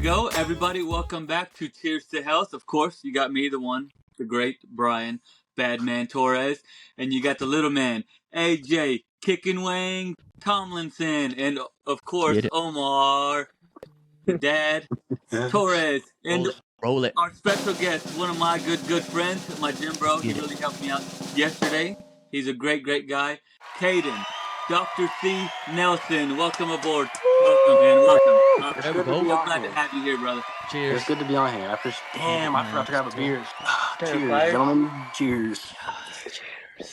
go. Everybody, welcome back to Cheers to Health. Of course, you got me, the one, the great Brian Badman Torres, and you got the little man, AJ Kickin' Wang Tomlinson, and of course, Omar, the dad, Torres, and Roll it. our special guest, one of my good friends, my gym bro. He really helped me out yesterday. He's a great guy. Cayden, Dr. C. Nelson, welcome aboard. Welcome, man. Welcome. It's good to be So on glad here. to have you here, brother. Cheers. It's good to be on here. Damn, I forgot to grab a beer. Cheers, fire. gentlemen. Cheers.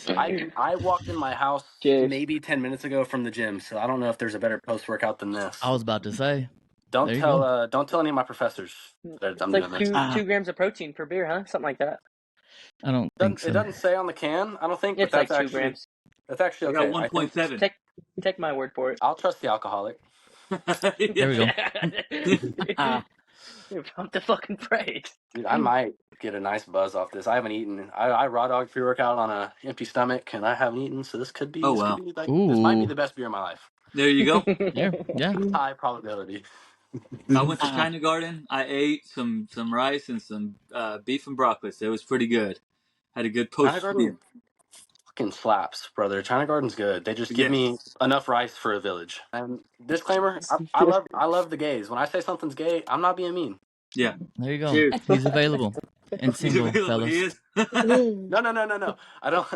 Cheers. I walked in my house Cheers. maybe 10 minutes ago from the gym, so I don't know if there's a better post-workout than this. I was about to say. Don't there you tell any of my professors that It's I'm like doing this. 2 grams of protein per beer, huh? Something like that. I don't think so. It doesn't say on the can, I don't think, but It's like that's 2 actually grams. that's actually I okay. got 1.7. Take my word for it. I'll trust the alcoholic. There we go. You're pumped to fucking praise. Dude, I might get a nice buzz off this. I haven't eaten. I raw dog pre-workout on an empty stomach, and I haven't eaten, so this could be. Oh, this wow. could be this might be Ooh. the best beer of my life. There you go. Yeah. High probability. I went to China Garden. I ate some rice and some beef and broccoli. So it was pretty good. Had a good China post Garden meal. fucking slaps, brother. China Garden's good. They just give me enough rice for a village. And disclaimer: I love the gays. When I say something's gay, I'm not being mean. Yeah. There you go. Cheers. He's available. And single, fellas. He is. No. I don't.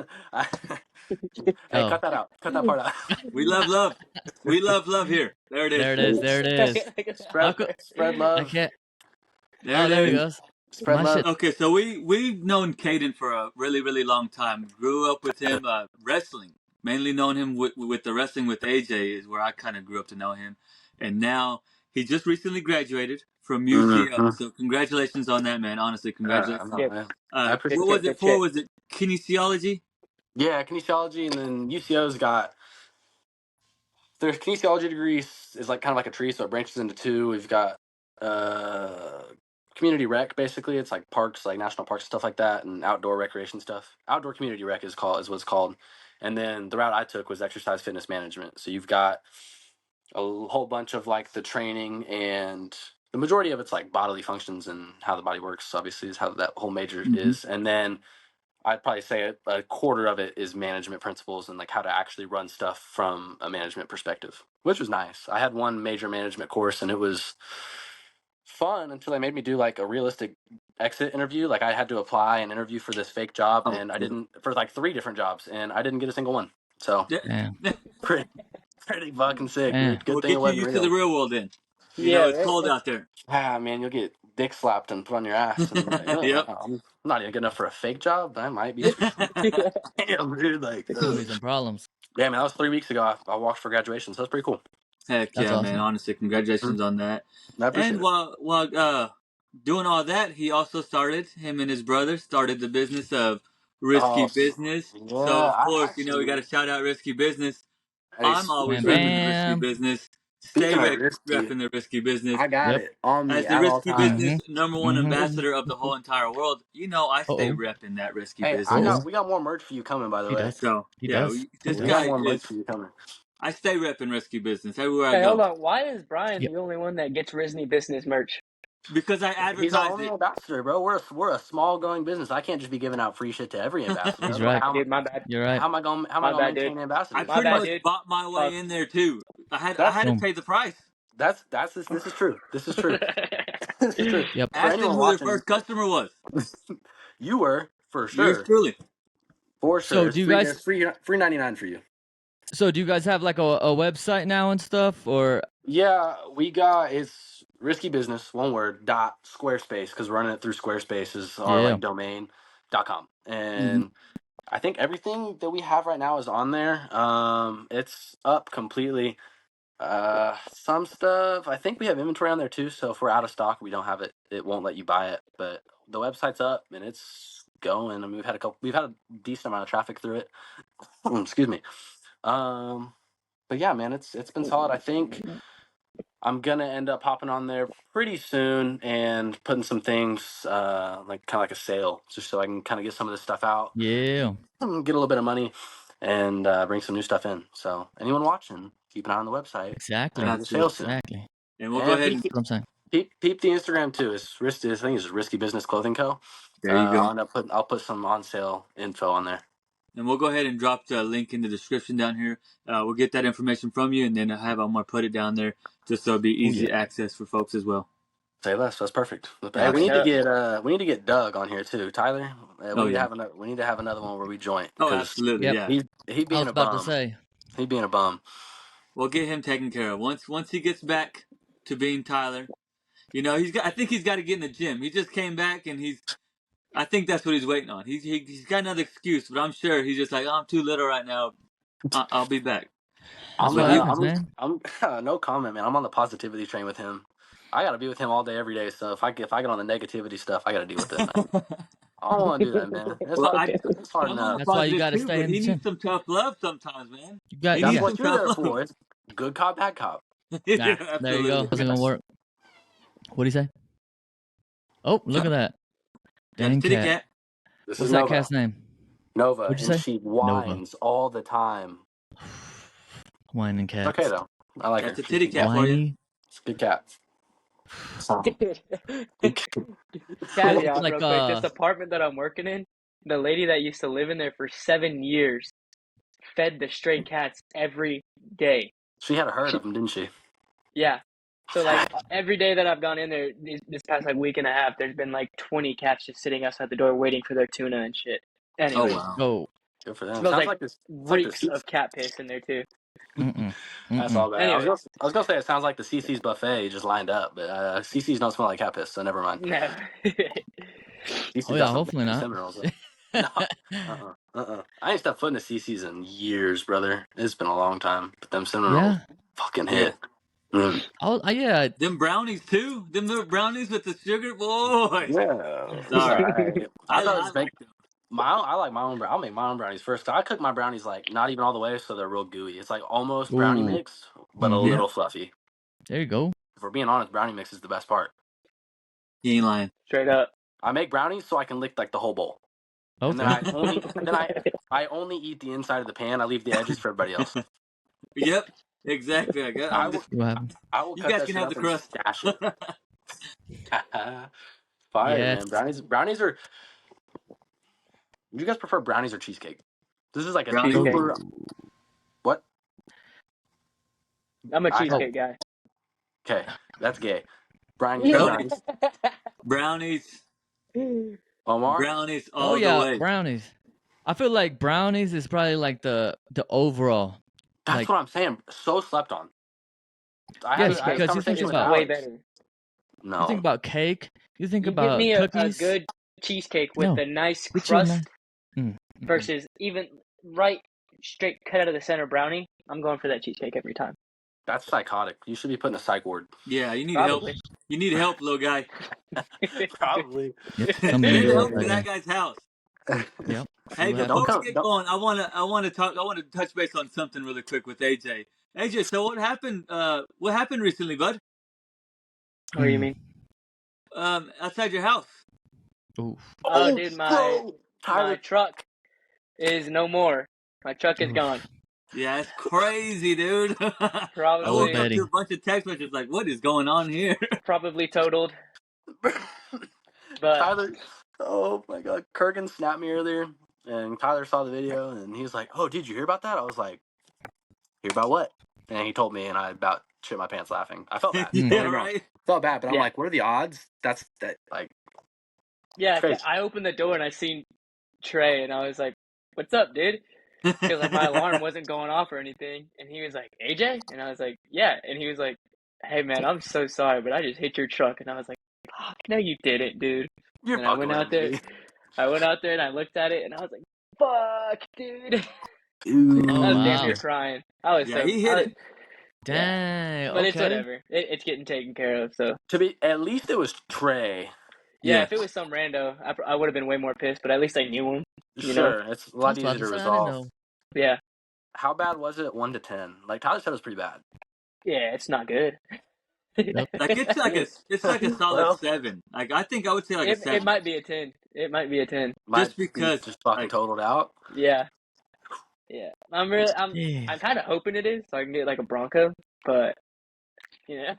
Hey, Oh. cut that out. Cut that part out. We love love. We love here. There it is. There it is. There it is. Spread love. I can't. There There it he is. goes. Spread My love. shit. Okay, so we've known Cayden for a really long time. Grew up with him wrestling. Mainly known him with the wrestling with AJ is where I kind of grew up to know him. And now he just recently graduated from UCO. Mhm. So congratulations on that, man. Honestly, congratulations. I appreciate What was it for? Was it kinesiology? Yeah, kinesiology, and then UCO's got their kinesiology degree is like kind of like a tree, so it branches into two. We've got community rec, basically. It's like parks, like national parks, stuff like that, and outdoor recreation stuff. Outdoor community rec is what it's called. And then the route I took was exercise fitness management. So you've got a whole bunch of like the training, and the majority of it's like bodily functions and how the body works. Obviously, is how that whole major is, and then I'd probably say a quarter of it is management principles and like how to actually run stuff from a management perspective, which was nice. I had one major management course and it was fun until they made me do like a realistic exit interview. Like I had to apply and interview for this fake job, and I didn't, for like 3 different jobs, and I didn't get a single one. So pretty fucking sick, dude. Good thing it wasn't used real. to the real world then. You know, it's cold out there. Ah, man, you'll get dick slapped and put on your ass. And like, I'm not even good enough for a fake job, but I might be. Damn, dude, like, Could be some problems. Yeah, man, that was 3 weeks ago. I walked for graduation, so that's pretty cool. Heck That's yeah, awesome. man. Honestly, congratulations on that. I appreciate And while doing all that, him and his brother started the business of Risky Business. Yeah, So, of course, we got to shout out Risky Business. I'm always repping the Risky Business. Stay repping the Risky Business. I got it on me as the at all Risky times. Business #1 ambassador of the whole entire world. I stay repping that Risky Business. We got more merch for you coming, by the way. So, this we guy got more merch for you coming. I stay repping Risky Business everywhere Hey, I go. hold on. Why is Brian the only one that gets Risky Business merch? Because I advertise He's our only ambassador, bro. We're a small growing business. I can't just be giving out free shit to every ambassador. He's right. Dude, my bad. You're right. How am I gonna maintain ambassadors? I pretty much bought my way in there too. I had to pay the price. This is true. This is true. This is true. Yep. Ask them who their first customer was. You were, for sure. Yours truly. For sure. So do you guys free 99 for you? So do you guys have like a website now and stuff, or? Yeah, we got it's Risky Business, one word, .squarespace, because running it through Squarespace is our like domain.com. And I think everything that we have right now is on there. It's up completely. Some stuff, I think we have inventory on there too, so if we're out of stock, we don't have it, it won't let you buy it. But the website's up and it's going. I mean, we've had a decent amount of traffic through it. Excuse me. But yeah, man, it's been solid. I think I'm gonna end up hopping on there pretty soon and putting some things like kind of like a sale, just so I can kind of get some of this stuff out. Yeah. Get a little bit of money and bring some new stuff in. So anyone watching, keep an eye on the website. Exactly. Sale soon. Exactly. And we'll go ahead and Peep the Instagram too. It's risky. I think it's Risky Business Clothing Co. There you go. I'll put some on sale info on there. And we'll go ahead and drop the link in the description down here. We'll get that information from you, and then have Omar put it down there just so it'll be easy access for folks as well. Say less. That's perfect. Hey, Yeah. we need to get Doug on here too. Tyler, Oh, yeah. we need to have another one where we joint. Oh, absolutely. Yep. Yeah. He I being was a about to bum. say. He being a bum. We'll get him taken care of. Once he gets back to being Tyler, I think he's got to get in the gym. He just came back, and I think that's what he's waiting on. He's got another excuse, but I'm sure he's just like, oh, I'm too little right now. I'll be back. That's But what you, happens, man. I'm no comment, man. I'm on the positivity train with him. I gotta be with him all day, every day. So if I get on the negativity stuff, I gotta deal with it, man. I don't want to do that, man. well, It's hard I'm on enough. the That's why you positive got to too, stay but in the he needs gym. some tough love sometimes, man. You got, He That's needs what some you're tough there love. for. It's good cop, bad cop. Nah, there you go. Wasn't gonna work. What'd he say? Oh, look at that. That's Dang Titty cat. Cat. This What's is that Nova. cat's name? Nova, What'd you and say? she Nova. whines all the time. Whining It's cats. okay though. I like That's her. a titty cat for you. Whiny. She's a good cat. Caveat Like real quick. This apartment that I'm working in, the lady that used to live in there for 7 years fed the stray cats every day. She had a herd of them, didn't she? Yeah. So like every day that I've gone in there this past like week and a half, there's been like 20 cats just sitting outside the door waiting for their tuna and shit. Oh Anyway, wow. oh. Good for them. smells Sounds like like this. It's like reeks of cat piss in there too. Mm-mm. That's Mm-mm. all bad. Anyway, I was gonna say it sounds like the CC's buffet just lined up, but CC's don't smell like cat piss, so never mind. no. CC's Oh got yeah, some hopefully not. Seminoles though. No, I ain't stepped foot in the CC's in years, brother. It's been a long time, but them Seminoles Yeah. fucking hit. Mm. Yeah. Them brownies too. Them little brownies with the sugar, boy. Yeah, Sorry, right. I thought it was like them. I like my own. I'll make my own brownies first. I cook my brownies like not even all the way, so they're real gooey. It's like almost brownie Ooh. mix, but a Mhm. little fluffy. There you go. If we're being honest, brownie mix is the best part. You ain't lying. Straight up. I make brownies so I can lick like the whole bowl, and then Okay. I only eat the inside of the pan. I leave the edges for everybody else. Yep, exactly. I will What happened? I will You cut guys that can shit have up the and crust. stash it. Fire, Yes. man. Brownies are. Do you guys prefer brownies or cheesecake? This is like a Brownies. Cheesecake. super. What? I'm a cheesecake guy. Okay, that's gay. Brian, you said brownies. Brownies. Omar. Brownies Oh all the yeah, way. brownies. I feel like brownies is probably like the overall. That's Like what I'm saying. So slept on. I yes, had a because you think conversation Is with about way Alex. better. you think No, about cake. You think You give about me a cookies. good cheesecake with No. a nice Get you a nice. crust versus even right straight cut out of the center brownie. I'm going for that cheesecake every time. that's psychotic. You should be put in a psych ward. Yeah, you need help. Probably. You need help, little guy. Probably. Yep. Send Somebody needs help that to that guy. guy's house. Yep. See Hey, what Don't before happens. we come. get Don't. going, I want to touch base on something really quick with AJ. AJ, so what happened? What happened recently, bud? What do you mean? Outside your house. Ooh. Oh, dude, my Tyler. truck is no more. My truck is Oof. gone. Yeah, it's crazy, dude. I woke up to Betty. a bunch of text messages like, "What is going on here?" Probably totaled. But Tyler. Oh my God. Kurgan snapped me earlier, and Tyler saw the video, and he was like, "Oh, did you hear about that?" I was like, "Hear about what?" And he told me, and I about shit my pants laughing. I felt bad. Don't Yeah, get me wrong. right. Felt bad, but I'm Yeah. like, what are the odds? That's like yeah, crazy. I opened the door and I seen Trey and I was like, "What's up, dude?" Because like my alarm wasn't going off or anything, and he was like, "AJ," and I was like, "Yeah," and he was like, "Hey man, I'm so sorry, but I just hit your truck," and I was like, "Fuck, no, you didn't, dude." You're And I fucking went out with there. me. I went out there and I looked at it and I was like, "Fuck, dude." Dude. Oh I was damn wow. near crying. I was Yeah, he hit it. Dang. but Okay. it's whatever. It's getting taken care of. So To be at least it was Trey. yeah, Yeah. if it was some rando, I would have been way more pissed. But at least I knew him. You know? Sure, it's a I lot was about easier to to say I didn't resolve. know. Yeah, How bad was it? 1 to 10. Like Tyler said, it was pretty bad. yeah, it's not good. Yep. Like it's like a solid Well, 7. Like I think I would say like a It 7, might be a 10. It might be a 10. might just be because just fucking like totaled out. Yeah, yeah. I'm Yeah. kind of hoping it is, so I can get like a Bronco. But Yeah.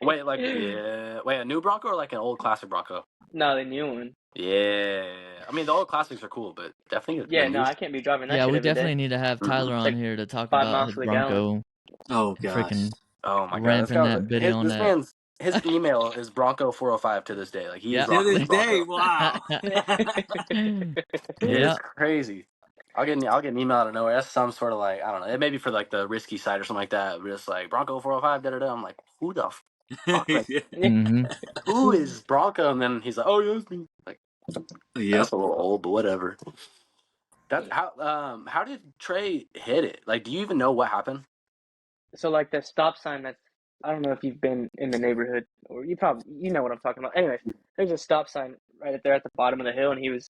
Wait, a new Bronco or like an old classic Bronco? No, the new one. Yeah, I mean the old classics are cool, but definitely the Yeah, no, new. I can't be driving that Yeah, shit we every definitely day. need to have Tyler Mm-mm. It's on like here to talk 5 miles about to his the gallon. Bronco Oh and freaking gosh. Oh my god, this ramping guy was that bitty on this that. man's his email is Bronco 405 to this day. Like he's Yep. To rocking this the day, Bronco. wow. It's Yep. crazy. I'll get an email out of nowhere. That's some sort of like I don't know. It may be for like the risky side or something like that. But it's like Bronco 405. Da da da. I'm like, who the fuck? Like hmm who is Bronco? And then he's like, oh yeah, it's me. Like Yep. that's a little old, but whatever. That's how did Trey hit it? Like, do you even know what happened? So like the stop sign that's I don't know if you've been in the neighborhood or you know what I'm talking about. Anyways, there's a stop sign right up there at the bottom of the hill and he was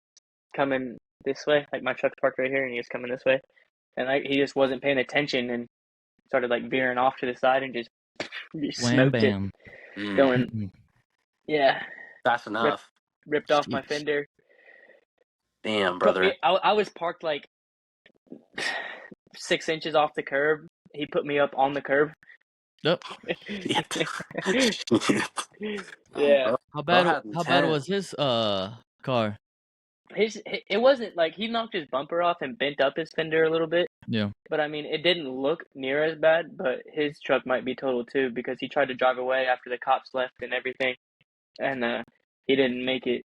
coming this way, like my truck's parked right here and he was coming this way. And he just wasn't paying attention and started like veering off to the side and just Wham smoked it bam. Mm, going yeah, fast ripped enough. ripped off my Sheesh. fender. Damn, Put me brother. I was parked like 6 inches off the curb. He put me up on the curb. Yep. Shit. Yeah. How Bro bad? had How bad intent. was his car? It wasn't like he knocked his bumper off and bent up his fender a little bit, Yeah. but I mean, it didn't look near as bad, but his truck might be totaled too because he tried to drive away after the cops left and everything, and he didn't make it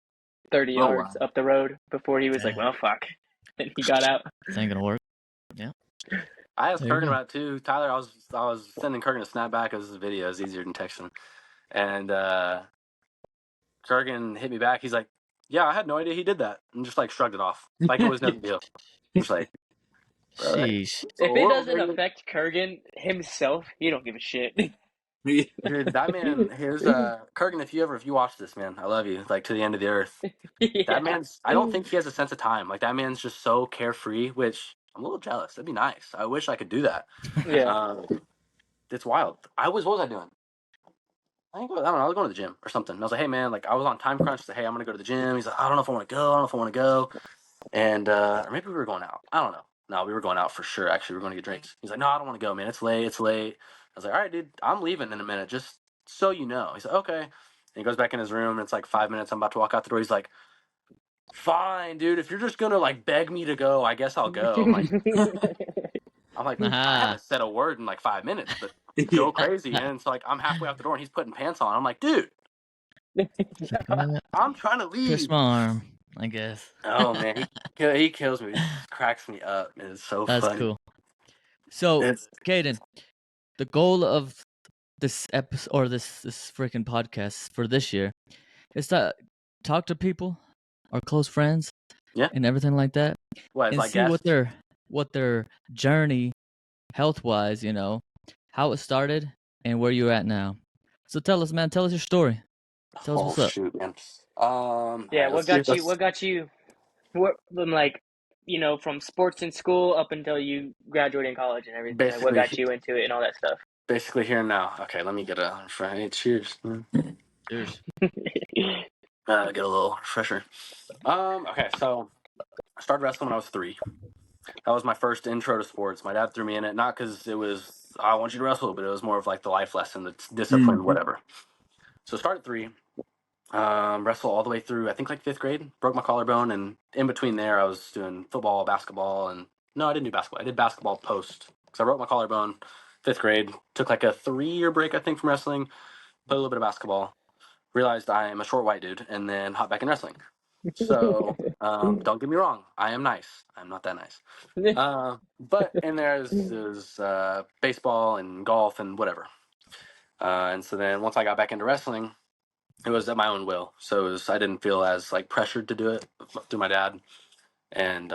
30 Oh yards wow. up the road before he was like, Dang. well, fuck. And he got out. This ain't gonna work. Yeah. I asked There you Kurgan go. about it too. Tyler, I was sending Kurgan a snapback as a video. It's easier than texting. And Kurgan hit me back. He's like, "Yeah, I had no idea he did that," and just like shrugged it off, like it was no big deal. I'm just like, bro, like, Sheesh. it's a If it world, doesn't man. affect Kurgan himself, he don't give a shit. Dude, that man. Here's Kurgan. If you watch this, man, I love you. Like to the end of the earth. That Yeah. man's. I don't think he has a sense of time. Like that man's just so carefree, which I'm a little jealous. That'd be nice. I wish I could do that. Yeah. Um, it's wild. What was I doing? I don't know. I was going to the gym or something. And I was like, hey man, like I was on time crunch. I said, hey, I'm gonna go to the gym. He's like, I don't know if I want to go. I don't know if I want to go. And or maybe we were going out. I don't know. No, we were going out for sure. Actually, we were going to get drinks. He's like, no, I don't want to go, man. It's late. It's late. I was like, all right, dude, I'm leaving in a minute. Just so you know. He's like, okay. And he goes back in his room. And it's like 5 minutes. I'm about to walk out the door. He's like, fine, dude. If you're just gonna like beg me to go, I guess I'll go. I'm like, I Nah. haven't said a word in like 5 minutes, but Yeah. go crazy. And it's like I'm halfway out the door and he's putting pants on. I'm like, dude, It's like, "Oh, I'm trying to twist leave. my arm, I guess. Oh man, he kills me. He cracks me up. It's so That's funny. cool. So, It's Cayden, the goal of this episode or this freaking podcast for this year is to talk to people, our close friends, yeah. and everything like that, What it's and like see what guests. their journey, health wise, how it started and where you're at now. So tell us, man. Tell us your story. Tell us Oh what's up. shoot, man. All Yeah, right, let's do what this. got you what from like from sports in school up until you graduated in college and everything, like what got Basically, you into it and all that stuff. basically here and now. Okay, let me get a hey, cheers. Cheers. Get a little refresher. Okay, so I started wrestling when I was 3. That was my first intro to sports. My dad threw me in it, not because it was I want you to wrestle, but it was more of like the life lesson, the discipline, Mm. whatever. So start at 3. Wrestle all the way through I think like 5th grade. Broke my collarbone, and in between there, I was doing football, basketball, and no, I didn't do basketball. I did basketball post because I broke my collarbone. 5th grade, took like a 3-year break I think from wrestling. Played a little bit of basketball. Realized I am a short white dude, and then hopped back in wrestling. So don't get me wrong, I am nice. I'm not that nice. But and there's baseball and golf and whatever. And so then once I got back into wrestling, it was at my own will. So I didn't feel as like pressured to do it through my dad. And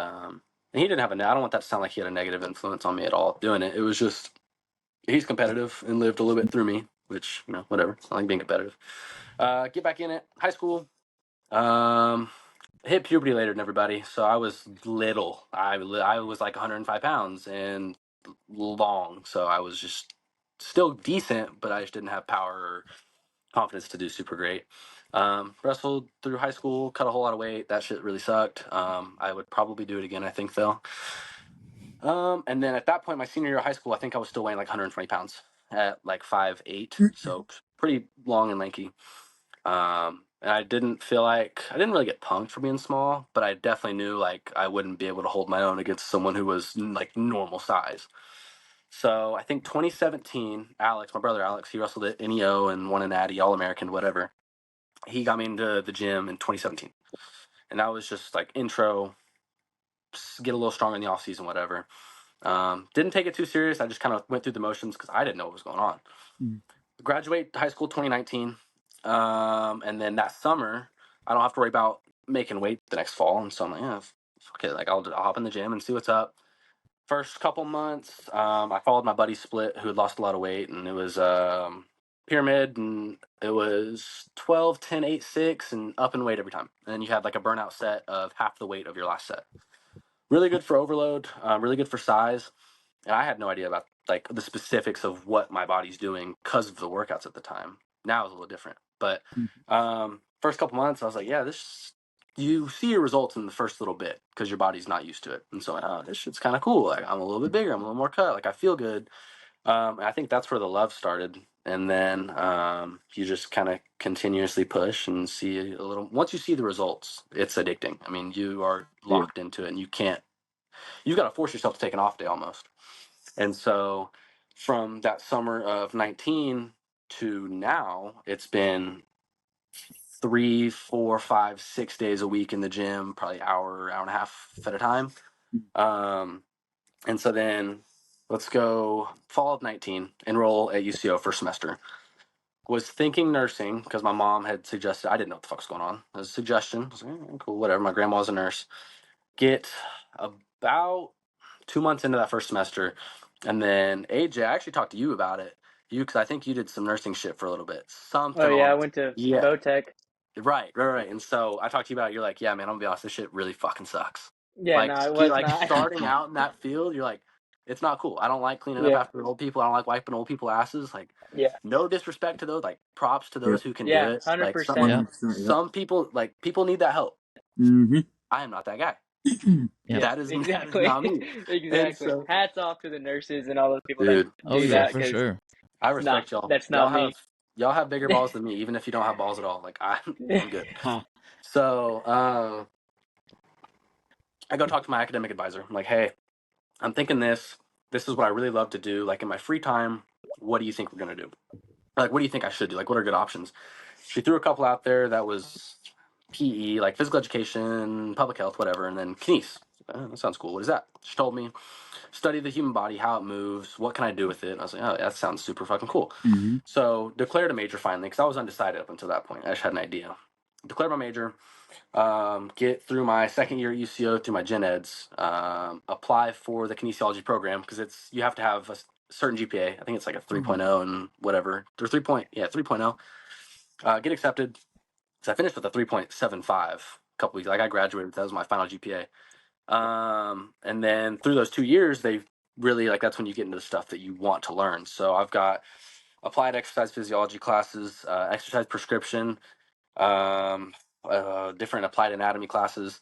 he didn't have I don't want that to sound like he had a negative influence on me at all doing it. It was just he's competitive and lived a little bit through me, which whatever. It's not like being competitive. Get back in it. High school. Hit puberty later than everybody, so I was little. I was like 105 pounds and long, so I was just still decent, but I just didn't have power or confidence to do super great. Wrestled through high school, cut a whole lot of weight. That shit really sucked. I would probably do it again, I think, though. And then at that point, my senior year of high school, I think I was still weighing like 120 pounds. at like 5'8", so pretty long and lanky. And I didn't really get punked for being small, but I definitely knew like I wouldn't be able to hold my own against someone who was like normal size. So I think 2017, Alex, my brother Alex, he wrestled at NEO and won an Natty, All American, whatever. He got me into the gym in 2017, and that was just like intro, get a little stronger in the off season, whatever. Didn't take it too serious. I just kind of went through the motions because I didn't know what was going on. Graduate high school 2019, and then that summer I don't have to worry about making weight the next fall, and so I'm like, yeah, okay, like I'll hop in the gym and see what's up. First couple months, I followed my buddy Split, who had lost a lot of weight, and it was pyramid, and it was 12, 10, 8, 6, and up in weight every time. And then you had like a burnout set of half the weight of your last set. Really good for overload, really good for size. And I had no idea about like the specifics of what my body's doing because of the workouts at the time. Now it's a little different, but first couple months I was like, yeah, this. You see your results in the first little bit because your body's not used to it, and so this shit's kind of cool. Like I'm a little bit bigger, I'm a little more cut, like I feel good. And I think that's where the love started, and then you just kind of continuously push and see a little. Once you see the results, it's addicting. I mean, you are locked into it, and you can't. You've got to force yourself to take an off day almost. And so from that summer of 19 to now, it's been 3, 4, 5, 6 days a week in the gym, probably hour and a half at a time. And so then let's go fall of 19, enroll at UCO first semester. Was thinking nursing because my mom had suggested, I didn't know what the fuck's going on. It was a suggestion. I was like, cool, whatever. My grandma was a nurse. Get about 2 months into that first semester, and then AJ, I actually talked to you about it. Because I think you did some nursing shit for a little bit. Something Oh yeah, I on, went to yeah, Votech. right. And so I talked to you about it. You're like, yeah, man, I'm gonna be honest, this shit really fucking sucks. Yeah, Like, no, it was like not. starting out in that field, you're like, it's not cool. I don't like cleaning up Yeah, after old people. I don't like wiping old people asses. Like, yeah, no disrespect to those. Like, props to those who can do yeah, it. Like, some 100%. Yeah. some people, like, people need that help. Mm-hmm. I am not that guy. Yep. That is Exactly, not me. And exactly. so, Hats off to the nurses and all those people that dude, Oh do yeah, that for because sure. I it's not. respect y'all. That's not me. Y'all have bigger balls than me, even if you don't have balls at all. Like I'm good. So I go talk to my academic advisor. I'm like, hey, I'm thinking this. This is what I really love to do. Like in my free time, what do you think we're gonna do? Like, what do you think I should do? Like, what are good options? She threw a couple out there that was PE, like physical education, public health, whatever, and then kines. That sounds cool. What is that? She told me, study the human body, how it moves, what can I do with it? And I was like, oh, that sounds super fucking cool. Mm-hmm. So declared a major finally, because I was undecided up until that point. I just had an idea. Declared my major, get through my second year at UCO through my gen eds, apply for the kinesiology program because you have to have a certain GPA. I think it's like a 3.0 and whatever. Or 3.0. Get accepted. So I finished with a 3.75 a couple weeks. Like I graduated, that was my final GPA. And then through those 2 years, they really like that's when you get into the stuff that you want to learn. So I've got applied exercise physiology classes, exercise prescription, different applied anatomy classes.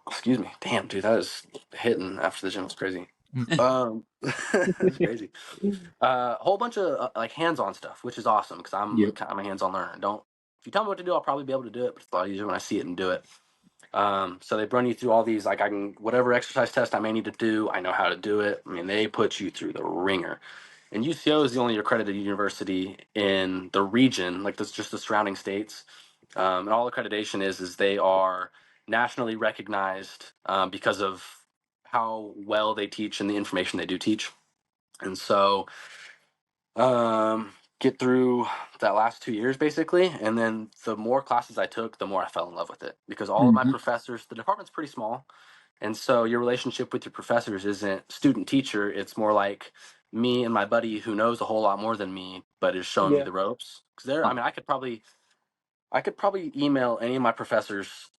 Excuse me. Damn, dude, that is hitting after the gym was crazy. That's crazy. A whole bunch of like hands-on stuff, which is awesome because I'm a hands-on learner. Don't if you tell me what to do, I'll probably be able to do it, but it's a lot easier when I see it and do it. So they run you through all these, like I can, whatever exercise test I may need to do, I know how to do it. I mean, they put you through the ringer. And UCO is the only accredited university in the region, like this, just the surrounding states. And all accreditation is they are nationally recognized because of how well they teach and the information they do teach. And so get through that last 2 years basically, and then the more classes I took, the more I fell in love with it because all of my professors, the department's pretty small, and so your relationship with your professors isn't student teacher, it's more like me and my buddy who knows a whole lot more than me but is showing me Yeah, the ropes. Because I mean, I could probably email any of my professors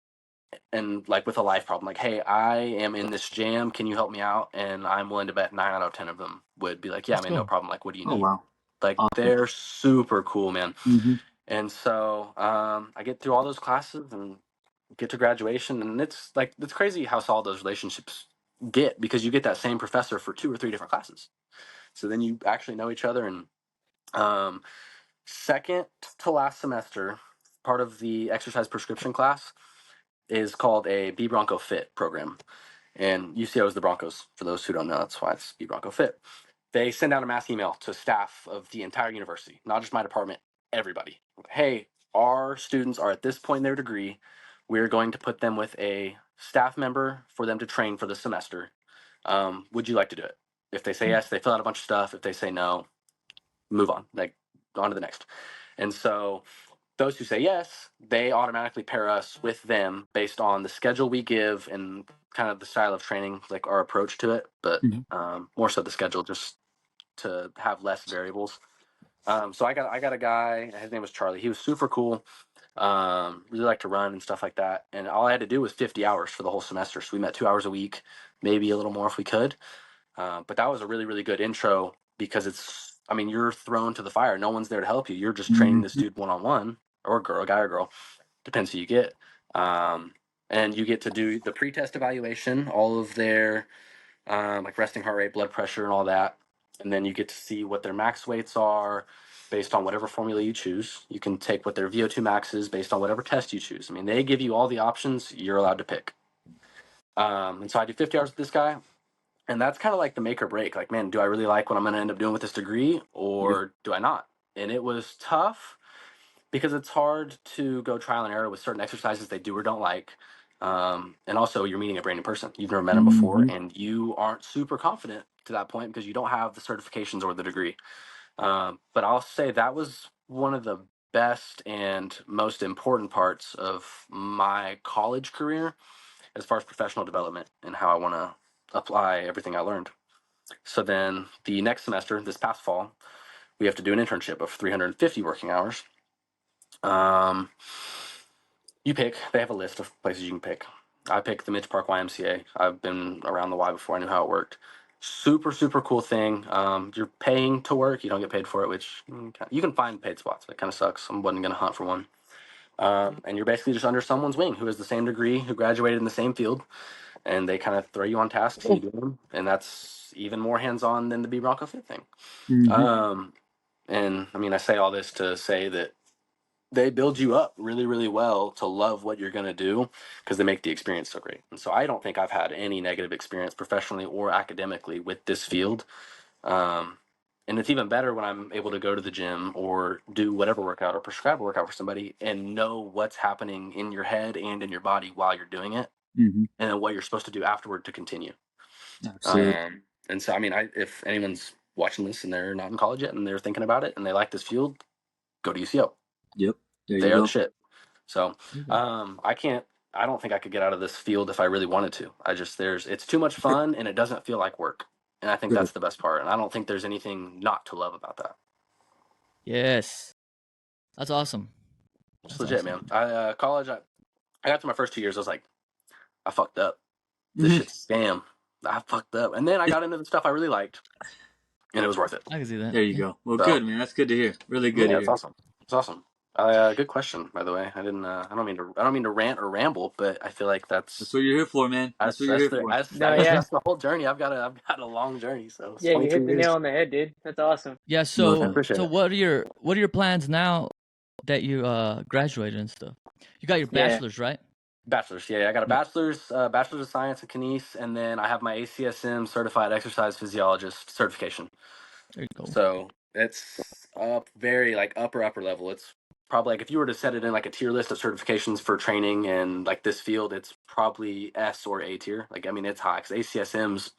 and like with a life problem, like, hey, I am in this jam, can you help me out? And I'm willing to bet 9 out of 10 of them would be like, yeah, Let's man, no go. problem, like, what do you Oh need? wow. Like Awesome. they're super cool, man. Mm-hmm. And so I get through all those classes and get to graduation, and it's crazy how solid those relationships get, because you get that same professor for 2 or 3 different classes. So then you actually know each other. And second to last semester, part of the exercise prescription class is called a B Bronco Fit program. And UCO is the Broncos, for those who don't know. That's why it's B Bronco Fit. They send out a mass email to staff of the entire university, not just my department, everybody. Hey, our students are at this point in their degree. We're going to put them with a staff member for them to train for the semester. Would you like to do it? If they say yes, they fill out a bunch of stuff. If they say no, move on, like on to the next. And so those who say yes, they automatically pair us with them based on the schedule we give and kind of the style of training, like our approach to it, but more so the schedule, just to have less variables. So I got a guy. His name was Charlie. He was super cool. Really liked to run and stuff like that. And all I had to do was 50 hours for the whole semester. So we met 2 hours a week, maybe a little more if we could. But that was a really, really good intro because I mean, you're thrown to the fire. No one's there to help you. You're just training this dude one-on-one, or girl, guy or girl, depends who you get. And you get to do the pre-test evaluation, all of their like resting heart rate, blood pressure, and all that. And then you get to see what their max weights are based on whatever formula you choose. You can take what their VO2 max is based on whatever test you choose. I mean, they give you all the options. You're allowed to pick. And so I do 50 hours with this guy. And that's kind of like the make or break. Like, man, do I really like what I'm going to end up doing with this degree, or do I not? And it was tough because it's hard to go trial and error with certain exercises they do or don't like. And also, you're meeting a brand new person. You've never met them before, and you aren't super confident to that point because you don't have the certifications or the degree. But I'll say that was one of the best and most important parts of my college career as far as professional development and how I want to apply everything I learned. So then the next semester, this past fall, we have to do an internship of 350 working hours. You pick. They have a list of places you can pick. I picked the Midge Park YMCA. I've been around the Y before I knew how it worked. Super, super cool thing. You're paying to work. You don't get paid for it, which you can find paid spots, but it kind of sucks. I wasn't going to hunt for one. And you're basically just under someone's wing who has the same degree, who graduated in the same field, and they kind of throw you on tasks and you do them. And that's even more hands-on than the B Bronco Fit thing. And I mean, I say all this to say that they build you up really, really well to love what you're going to do because they make the experience so great. And so I don't think I've had any negative experience professionally or academically with this field. And it's even better when I'm able to go to the gym or do whatever workout or prescribe a workout for somebody and know what's happening in your head and in your body while you're doing it, and then what you're supposed to do afterward to continue. Absolutely. And so, I mean, if anyone's watching this and they're not in college yet and they're thinking about it and they like this field, go to UCO. Yep. There They you are go. the shit. So, I don't think I could get out of this field if I really wanted to. It's too much fun and it doesn't feel like work. And I think Right. that's the best part. And I don't think there's anything not to love about that. Yes, that's awesome. Just That's legit, awesome. man. College, I got to my first 2 years. I was like, I fucked up. This shit's a scam. I fucked up. And then I got into the stuff I really liked, and it was worth it. I can see that. There you go. Well, good, man. That's good to hear. Really good Yeah, to it's hear. awesome. It's awesome. Good question, by the way. I didn't. I don't mean to rant or ramble, but I feel like That's what you're here for, man. That's what you're here for. No, I guess yeah. that's the whole journey. I've got a long journey. So it's Yeah, you 22 hit the nail years. on the head, dude. That's awesome. Yeah. I So appreciate so it. what are your plans now that you graduated and stuff? You got your Yeah. bachelor's, right? Bachelor's, yeah. I got a Yeah. bachelor's of science in kines, and then I have my ACSM certified exercise physiologist certification. There you go. So it's up very like upper level. It's probably like if you were to set it in like a tier list of certifications for training and like this field, it's probably S or A tier. Like I mean, it's high because ACSM's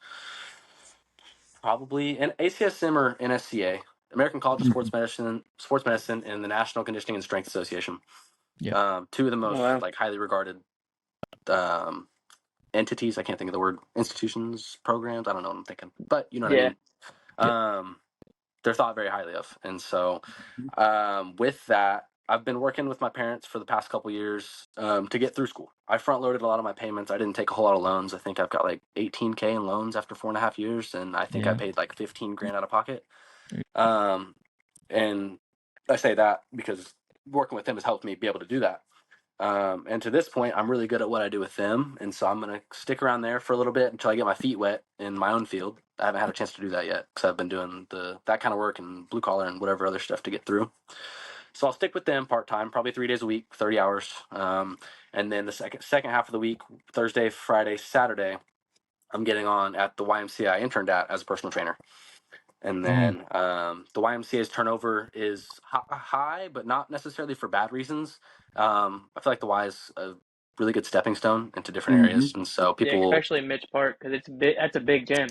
probably an ACSM or NSCA, American College of Sports Medicine, and the National Conditioning and Strength Association. Yeah. Two of the Oh, most wow. like highly regarded entities. I can't think of the word, institutions, programs. I don't know what I'm thinking, but you know what I Yeah. mean. Yep. They're thought very highly of, and so with that, I've been working with my parents for the past couple years to get through school. I front loaded a lot of my payments. I didn't take a whole lot of loans. I think I've got like 18K in loans after 4.5 years, and I think I Yeah. paid like 15 grand out of pocket. There you Um, and I say that because working with them has helped me be able to do that. And to this point, I'm really good at what I do with them, and so I'm gonna stick around there for a little bit until I get my feet wet in my own field. I haven't had a chance to do that yet because I've been doing that kind of work and blue collar and whatever other stuff to get through. So I'll stick with them part time, probably 3 days a week, 30 hours. And then the second half of the week, Thursday, Friday, Saturday, I'm getting on at the YMCA I interned at as a personal trainer. And then the YMCA's turnover is high, but not necessarily for bad reasons. I feel like the Y is a really good stepping stone into different areas, and so Yeah, people especially Mitch Park because it's big. That's a big gym.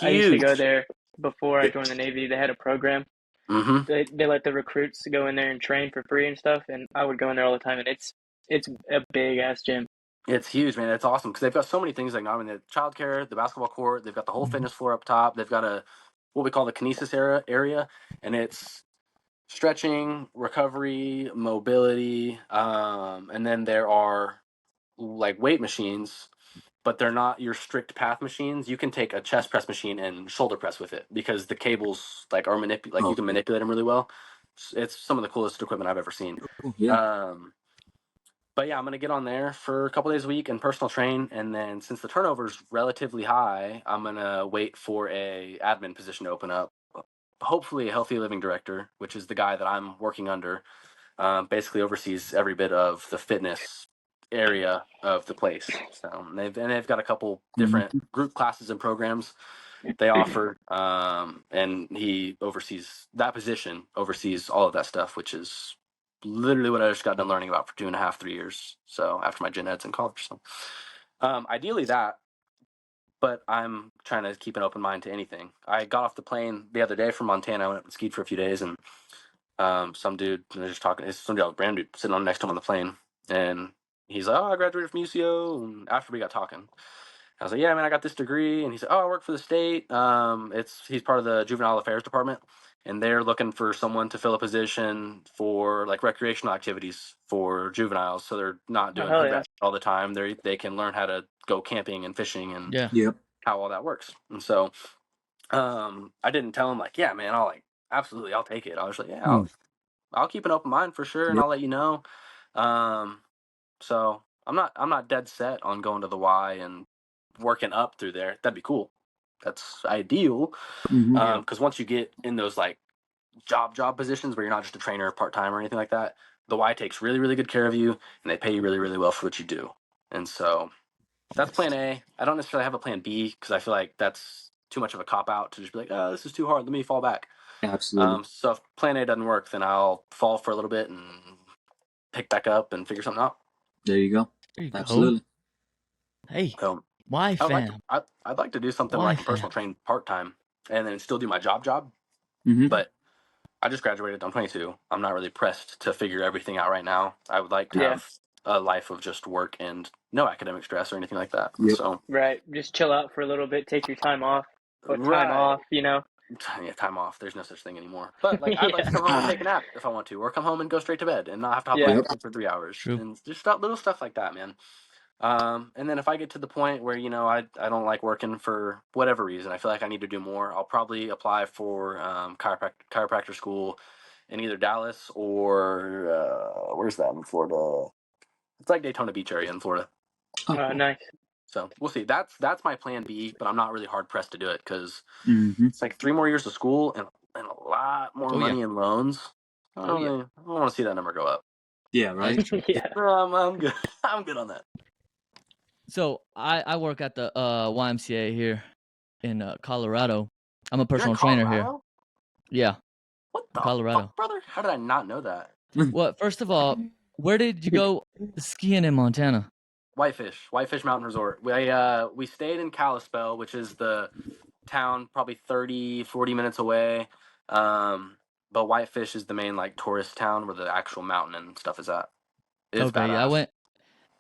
I used to go huge. there before I joined the Navy. They had a program. Mm-hmm. They let the recruits go in there and train for free and stuff, and I would go in there all the time. And it's a big ass gym. It's huge, man. It's awesome because they've got so many things like not only the childcare, the basketball court. They've got the whole fitness floor up top. They've got what we call the kinesis area, and it's stretching, recovery, mobility, and then there are like weight machines, but they're not your strict path machines. You can take a chest press machine and shoulder press with it because the cables like are you can manipulate them really well. It's some of the coolest equipment I've ever seen. Yeah. But yeah, I'm gonna get on there for a couple days a week and personal train, and then since the turnover's relatively high, I'm gonna wait for a admin position to open up. Hopefully, a healthy living director, which is the guy that I'm working under, basically oversees every bit of the fitness area of the place. So they've got a couple different group classes and programs they offer, and he oversees that position, oversees all of that stuff, which is literally what I just got done learning about for 2.5, 3 years. So after my gen eds in college, so ideally that. But I'm trying to keep an open mind to anything. I got off the plane the other day from Montana. I went up and skied for a few days, and some dude, they're just talking. It's some brand dude sitting on next to him on the plane, and he's like, "Oh, I graduated from UCO." And after we got talking, I was like, "Yeah, man, I got this degree." And he said, "Oh, I work for the state. He's part of the juvenile affairs department, and they're looking for someone to fill a position for like recreational activities for juveniles, so they're not Oh doing hell hood yeah! rat all the time. They can learn how to go camping and fishing and Yeah. Yep. how all that works." And so, I didn't tell him like, "Yeah, man, absolutely, I'll take it." I was like, "Yeah, I'll keep an open mind for sure, and Yep. I'll let you know." Um, so I'm not dead set on going to the Y and working up through there. That'd be cool. That's ideal. Mm-hmm. Because once you get in those like job positions where you're not just a trainer part time or anything like that, the Y takes really really good care of you, and they pay you really really well for what you do. And so that's plan A. I don't necessarily have a plan B because I feel like that's too much of a cop out to just be like, "Oh, this is too hard. Let me fall back." Absolutely. So if plan A doesn't work, then I'll fall for a little bit and pick back up and figure something out. There you go. There you go. Absolutely. Hey, So why fam? I'd like to do something where I Why can fam? personal train part time and then still do my job. Mm-hmm. But I just graduated. I'm 22. I'm not really pressed to figure everything out right now. I would like to Yeah, have a life of just work and no academic stress or anything like that. Yep. So right. Just chill out for a little bit. Take your time off. Or time right. off. You know. Yeah, time off. There's no such thing anymore. But like, I'd like Yeah. to come home and take a nap if I want to, or come home and go straight to bed and not have to hop on Yeah. the Yep. plane for 3 hours, True. and just little stuff like that, man. And then if I get to the point where I don't like working for whatever reason, I feel like I need to do more. I'll probably apply for chiropractor school in either Dallas or where's that in Florida? It's like Daytona Beach area in Florida. Oh, Nice. So we'll see. That's my plan B, but I'm not really hard pressed to do it because mm-hmm. it's like 3 more years of school and a lot more Oh, yeah. money in loans. I Oh, yeah. don't want to see that number go up. Yeah. Right. Yeah. I'm good. I'm good on that. So I work at the YMCA here in Colorado. I'm a You're in personal trainer here. Colorado? Yeah, What the Colorado. fuck, brother? How did I not know that? Well, first of all, where did you go skiing in Montana? Whitefish Mountain Resort. We stayed in Kalispell, which is the town probably 30, 40 minutes away. But Whitefish is the main like tourist town where the actual mountain and stuff is at. It's Okay, yeah, I badass. went.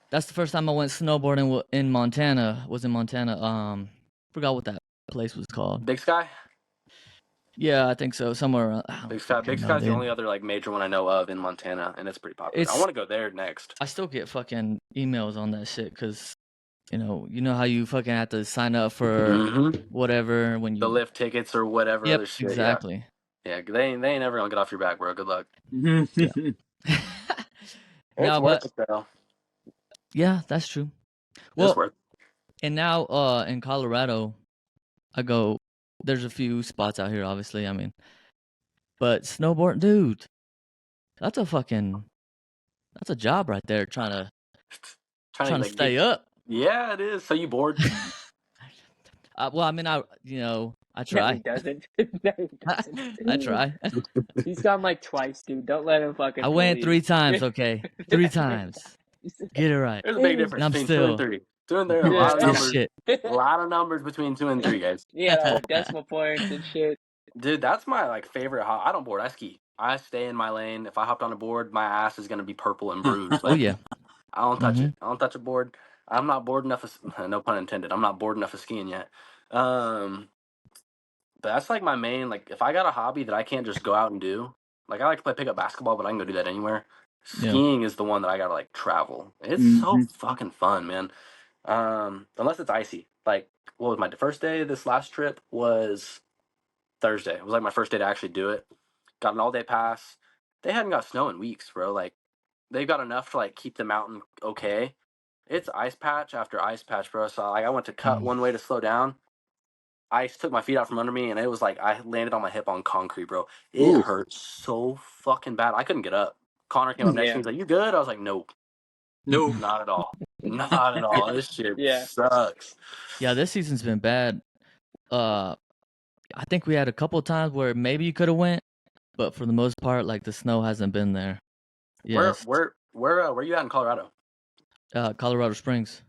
That's the first time I went snowboarding in Montana. Was in Montana. Forgot what that place was called. Big Sky? Yeah, I think so. Somewhere around. I don't Big Sky. fucking Big know, Sky's the dude. only other like major one I know of in Montana, and it's pretty popular. I It's. want to go there next. I still get fucking emails on that shit because you know how you fucking have to sign up for Mm-hmm. whatever when you. The lift tickets or whatever Yep, other shit. exactly. Yeah. They ain't never gonna get off your back, bro. Good luck. Yeah. It's No, worth but it though. Yeah, that's true. It's Well, worth. and now in Colorado, I go. There's a few spots out here, obviously. I mean, but snowboard, dude, that's a fucking that's a job right there. Trying Trying to to like get. stay up. Yeah, it is. So you bored? Well, I mean, I No, try. he doesn't. No, he doesn't. I try. He's gone like twice, dude. Don't let him fucking I fool went you. 3 times. Okay, 3 times. Get it right. There's a big And difference I'm between 2 and still 3. 2 and 3, a I'm lot of still Yeah. numbers. shit. A lot of numbers between 2 and 3, guys. He had all the decimal points and shit. Dude, that's my like favorite. I don't board. I ski. I stay in my lane. If I hopped on a board, my ass is gonna be purple and bruised. Oh Like yeah. I don't touch Mhm. it. I don't touch a board. I'm not bored enough. No pun intended. I'm not bored enough of skiing yet. Um, but that's like my main. Like if I got a hobby that I can't just go out and do. Like I like to play pickup basketball, but I can go do that anywhere. Yeah. Skiing is the one that I gotta like travel. It's so Mm-hmm. fucking fun, man. Unless it's icy. Like what was my first day? This last trip was Thursday. It was like my first day to actually do it. Got an all day pass. They hadn't got snow in weeks, bro. Like they've got enough to like keep the mountain okay. It's ice patch after ice patch, bro. So like I went to cut Mm. one way to slow down. Ice took my feet out from under me, and it was like I landed on my hip on concrete, bro. It Ooh. hurt so fucking bad. I couldn't get up. Connor came up next to me. Yeah. He's like, "You good?" I was like, "Nope, Nope. not at all, not at all. This shit Yeah. sucks." Yeah, this season's been bad. I think we had a couple times where maybe you could have went, but for the most part, like the snow hasn't been there. Yes. Where you at in Colorado? Colorado Springs.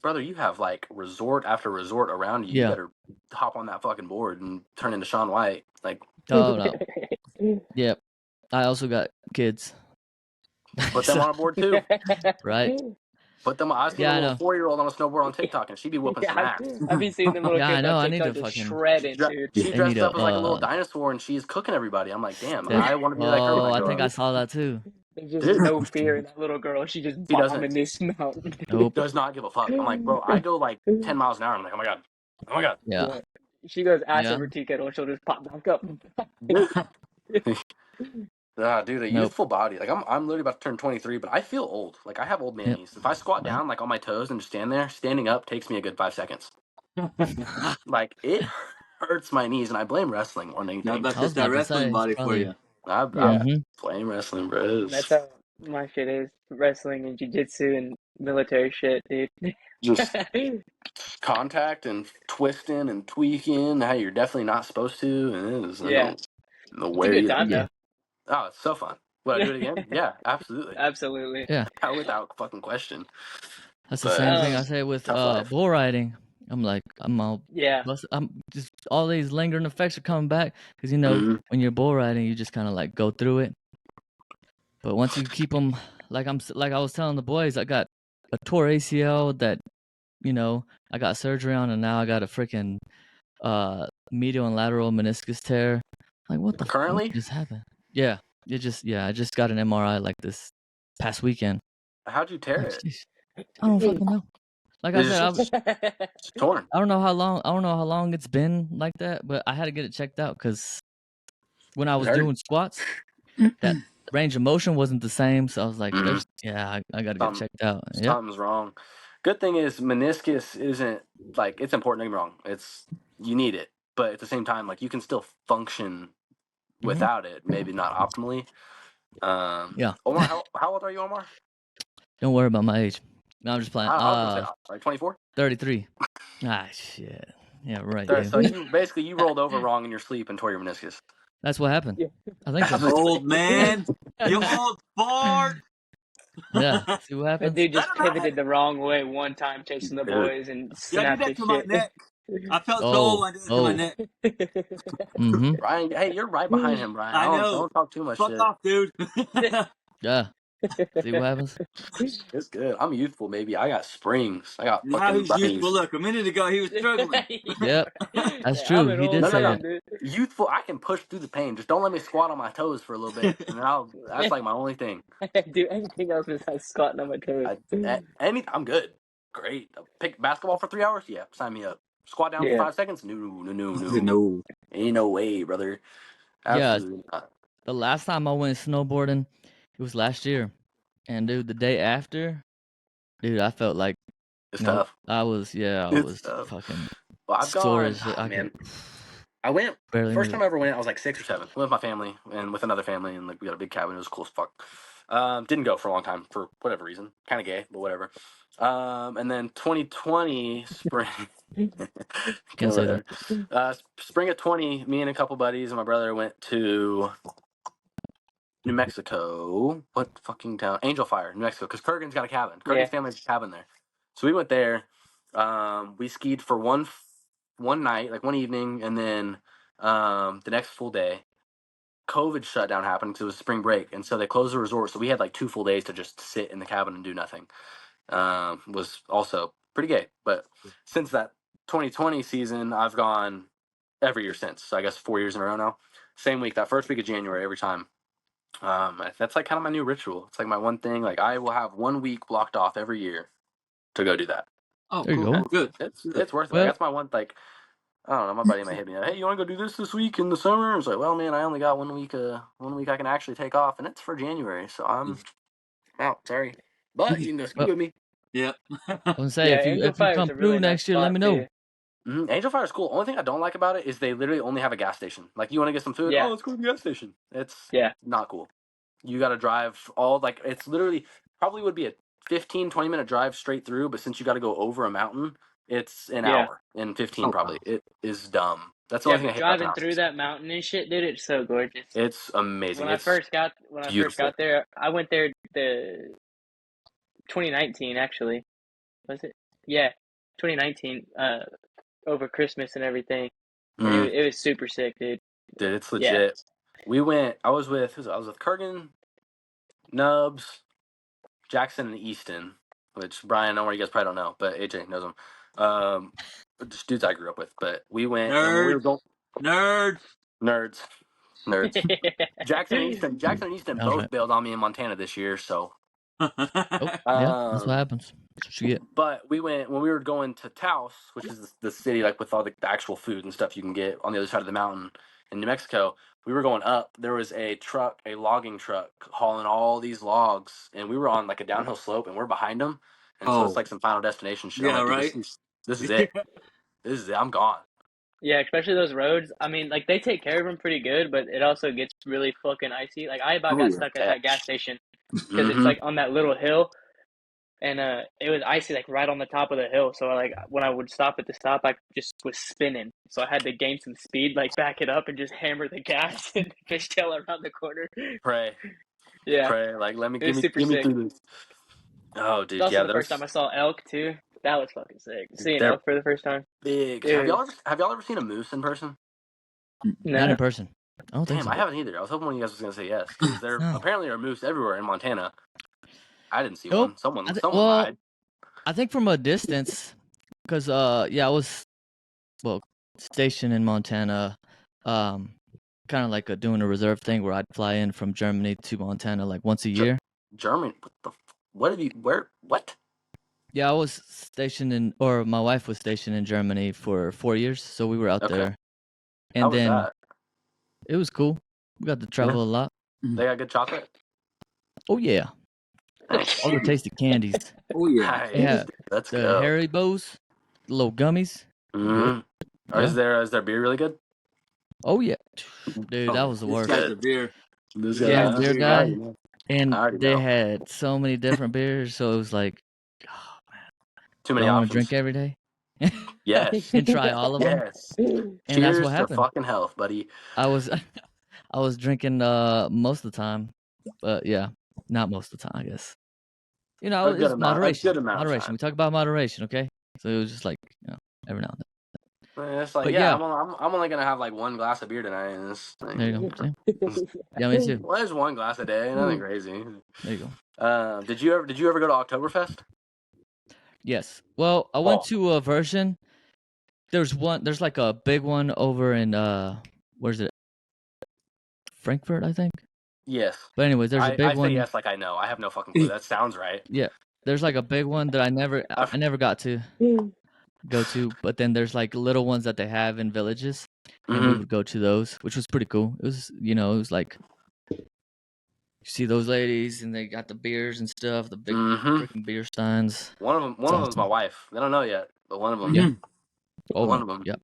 Brother, you have like resort after resort around you. You Yeah. better hop on that fucking board and turn into Sean White. Like, Oh no. Yep. I also got kids. put them on a board too. Right? Put them. I seen a Yeah, I little know. 4-year-old on a snowboard on TikTok, and she'd be whooping some Yeah, ass. I've been seeing them little Yeah, I kids know. on I need TikTok to just fucking. shredding, dude. She They need dressed to. up as like a little dinosaur, and she's cooking everybody. I'm like, damn, That, I want to be like her when oh, I I grow think I up. saw that too. There's just Dude, no fear in that little girl. She's just she bombing doesn't. this mountain. Nope. Does not give a fuck. I'm like, bro, I go like 10 miles an hour. I'm like, oh my god, oh my god, Yeah. Yeah. She goes ass Yeah. over tea kettle and she'll just pop back up. dude. Dude, a Nope. youthful body. Like I'm literally about to turn 23, but I feel old. Like I have old man Yep. knees. If I squat Right. down like on my toes and just stand there, standing up takes me a good 5 seconds. Like it hurts my knees, and I blame wrestling more than Now anything. that's I was just that about to wrestling say it's body for probably. you. I Yeah. Mhm. blame wrestling, bro. That's how my shit is. Wrestling and jiu-jitsu and military shit, dude. Just contact and twisting and tweaking how you're definitely not supposed to, and it is Yeah. the It's a way good you. time Yeah. though. Oh, it's so fun. Would I do it again? Yeah, absolutely. Absolutely. Yeah. Without fucking question. That's the But same thing I Um, say with tough life. bull riding. I'm like, yeah. I'm just all these lingering effects are coming back because Mhm. when you're bull riding, you just kind of like go through it. But once you keep them, like I was telling the boys, I got a tore ACL that I got surgery on, and now I got a freaking medial and lateral meniscus tear. Like what Currently, just happened? Yeah, I just got an MRI like this past weekend. how'd you tear Like, it? jeez, I don't fucking know. Like I It's said, just it's torn. I don't know how long it's been like that, but I had to get it checked out because when I It was hurt. doing squats, that range of motion wasn't the same. So I was like, Mhm. I got to get checked out. Yep. Something's wrong. Good thing is meniscus isn't like it's important. Don't get me wrong. It's you need it, but at the same time, like you can still function Hmm. without it. Maybe not optimally. Yeah. Omar, how old are you, Omar? Don't worry about my age. No, I'm just playing. I was gonna say like 24. 33. Ah, shit. Yeah, right, So dude. you rolled over wrong in your sleep and tore your meniscus. That's what happened. Yeah. I think so. Old man, you old fart. Yeah. See what That happens? dude just Let him have it. pivoted the wrong way one time chasing the Dude, boys and Yeah, I did snapped that his to my shit. neck. I felt so old when I did that to my neck. Mm-hmm. Brian, hey, you're right behind him, Brian. I know. Don't talk too much Fuck shit. off, dude. Yeah. See what happens? It's good. I'm youthful, baby. I got springs. I got Now fucking he's useful. bunnies. Look, a minute ago he was struggling. Yep. That's Yeah, I'm true. an He old did No, say no. that. man, dude. Youthful. I can push through the pain. Just don't let me squat on my toes for a little bit, and that's like my only thing. Do anything else besides squatting on my toes. I'm good. Great. Pick basketball for 3 hours. Yeah, sign me up. Squat down for Yeah. 5 seconds. No. No. Ain't no way, brother. Yeah. Absolutely not. The last time I went snowboarding, it was last year. And dude, the day after, Dude, I felt like It's nope. tough. I was It's tough. fucking Well, I've sore gone, as shit. I could man. I went barely first move. time I ever went. I was like 6 or 7. Went with my family and with another family, and like we got a big cabin. It was cool as fuck. Didn't go for a long time for whatever reason. Kind of gay, but whatever. And then 2020 spring. Can't say that. Whatever. Spring of 20, me and a couple buddies and my brother went to New Mexico. What fucking town? Angel Fire, New Mexico. Because Kurgan's got a cabin. Yeah. Kurgan's family has a cabin there. So we went there. We skied for one night, like one evening, and then the next full day. COVID shutdown happened because it was spring break, and so they closed the resort. So we had like 2 full days to just sit in the cabin and do nothing. Was also pretty gay. But since that 2020 season, I've gone every year since. So I guess 4 years in a row now. Same week, that first week of January, every time. That's like kind of my new ritual. It's like my one thing. Like I will have 1 week blocked off every year to go do that. Oh, There you cool. go. Good. It's worth it. Like, Well, that's my one. Like I don't know. My buddy might hit me up. Hey, you want to go do this week in the summer? I was like, well, man, I only got 1 week. 1 week I can actually take off, and it's for January, so I'm out. Sorry, but you can go ski well, with me. Yeah. I was gonna say Yeah, if Angel you Fire is come a through really nice next year, let spot me know. too. Angel Fire is cool. Only thing I don't like about it is they literally only have a gas station. Like you want to get some food? Yeah. Oh, let's go to the gas station. It's Yeah. not cool. You got to drive all like it's literally probably would be a 15-20 minute drive straight through, but since you got to go over a mountain, it's an Yeah. hour and 15 Oh, probably. wow. It is dumb. That's the Yeah, only thing I but hate about the driving through mountains. that mountain and shit, dude, it's so gorgeous. It's amazing. When I It's first got beautiful. there, I went there the 2019 actually. Was it? Yeah, 2019. Over Christmas and everything. And Mhm. it was super sick, dude. Dude, it's Yeah. legit. We went. I was with Kurgan, Nubs, Jackson, and Easton. Which Brian, don't worry, you guys probably don't know, but AJ knows them. Just dudes I grew up with. But we went, and when we were Nerds. going, Nerds. nerds. Jackson and Easton That was both right. bailed on me in Montana this year. So, Oh, yeah, that's what um, happens. That's what you get. but we went when we were going to Taos, which is the city like with all the actual food and stuff you can get on the other side of the mountain in New Mexico. We were going up. There was a logging truck hauling all these logs, and we were on like a downhill slope, and we're behind them. And so it's Oh, like some Final Destination shit. I'm yeah, like, dude, right? this is it. This is it. I'm gone. Yeah, especially those roads. I mean, like they take care of them pretty good, but it also gets really fucking icy. Like I about Oh, got yeah. stuck at Yeah. that gas station because it's Mm-hmm. like on that little hill, and it was icy like right on the top of the hill. So like when I would stop at the stop, I just was spinning. So I had to gain some speed, like back it up and just hammer the gas and fishtail around the corner. Pray. Yeah, Like let me it was super give me sick. through this. Oh, It's dude, also yeah, the first time I saw elk too. That was fucking sick. Seeing they're elk for the first time. big. Dude, Have y'all ever seen a moose in person? Not no. in person. I don't think Damn, so. I haven't either. I was hoping one of you guys was gonna say yes because there No. apparently are moose everywhere in Montana. I didn't see Nope. one. Someone Well, lied. I think from a distance, because yeah, I was stationed in Montana, kind of like doing a reserve thing where I'd fly in from Germany to Montana like once a year. German. What have you? Where? What? Yeah, I was stationed or my wife was stationed in Germany for 4 years, so we were out Okay. there, How and was then that? it was cool. We got to travel a lot. They got good chocolate. Oh yeah, Nice. all the tasty candies. Oh, yeah. They Nice. had Let's the go. Haribo's, the little gummies. Mm-hmm. Yeah. Is their beer really good? Oh yeah, dude, that was the This worst. guy's a beer. This Yeah, Yeah, he's I'm a a beer beer I guy, already know. and I already they know. had so many different beers, so it was like, oh man, Too do many I want to options. drink every day Yes. and try all of them? Yes. And that's Cheers what to happened. fucking health, buddy. I was I was drinking most of the time, but yeah, not most of the time, I guess. You know, A good it's amount. A moderation. good amount of Moderation. time. We talk about moderation, okay? So it was just like, every now and then. It's like, But yeah, yeah, I'm only gonna have like 1 glass of beer tonight, and it's like, there you go. See? Yeah, me too. well, there's 1 glass a day, nothing crazy. There you go. Did you ever go to Oktoberfest? Yes. Well, I went to a version. There's like a big one over in where's it? Frankfurt, I think. Yes. But anyways, there's a big I say one. yes like I know. I have no fucking clue. That sounds right. Yeah. There's like a big one that I never got to go to, but then there's like little ones that they have in villages, and we Mhm. would go to those, which was pretty cool. It was, it was like You see those ladies, and they got the beers and stuff, the big freaking beer steins. One of them is awesome. my wife. They don't know yet, but one of them. Yeah. Oh, one of them. Yep.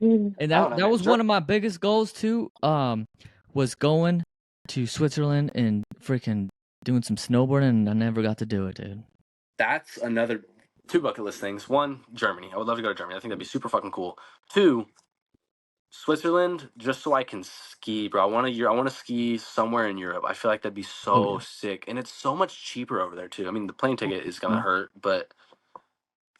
Mm. And I don't know, that man. was one of my biggest goals too. Was going to Switzerland and freaking doing some snowboarding, and I never got to do it, dude. That's another 2 bucket list things. 1, Germany. I would love to go to Germany. I think that'd be super fucking cool. 2, Switzerland, just so I can ski, bro. I want to ski somewhere in Europe. I feel like that'd be so sick, and it's so much cheaper over there too. I mean, the plane ticket is gonna hurt, but